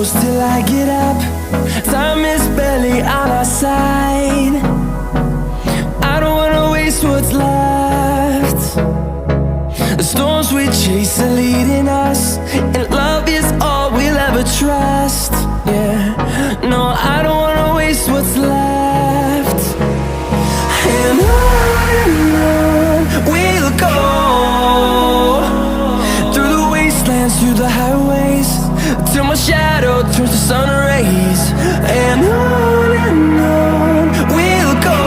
close till I get up. Time is barely on our side. I don't wanna waste what's left. The storms we chase are leading us, and love is all we'll ever trust. Yeah, no, I don't wanna waste what's left. And on we'll go, through the wastelands, through the highways, till my shadow turns to sun rays. And on we'll go,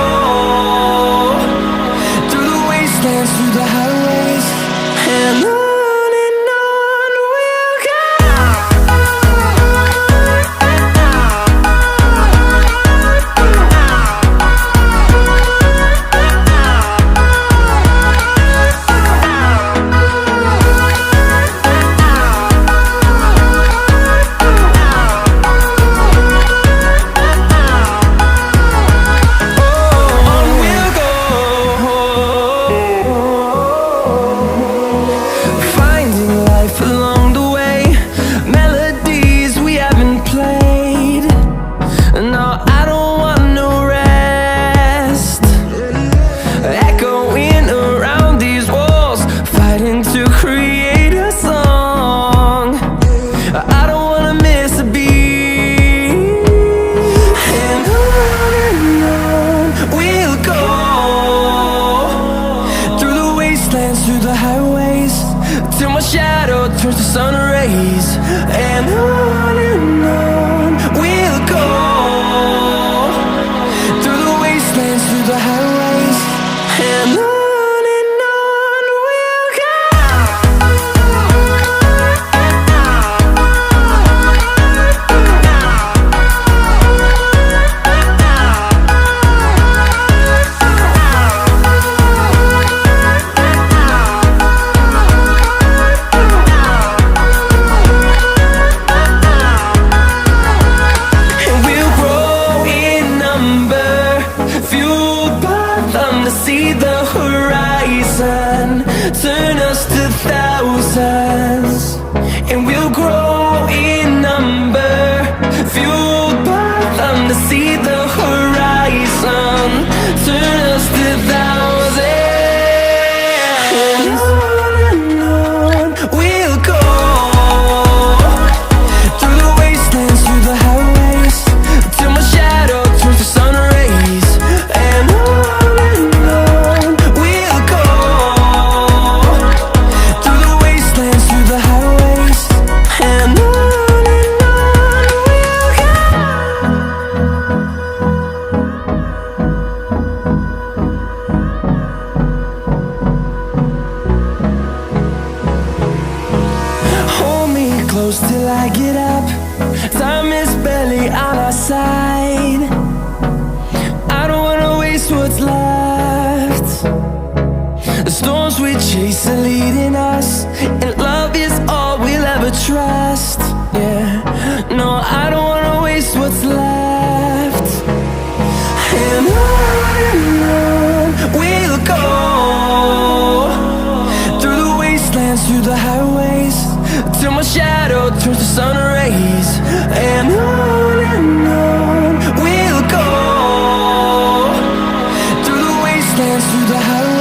through the wastelands, through the highways, and on. Through the highways, till my shadow turns to sun rays. And on we'll go, through the wastelands, through the highways, and on. See the horizon turn us to thousands, and we'll grow in number, fueled by them. To see the horizon turn us to thousands, and on we'll go, through the wastelands, through the highways, till my shadow turns to sun rays. And on close till I get up. Time is barely on our side. I don't wanna waste what's left. The storms we chase are leading us, and love is all we'll ever trust. Yeah, no, I don't wanna waste what's left. And on we'll go, through the wastelands, through the highways, till my shadow turns to sun rays. And on we'll go, through the wastelands, through the highways.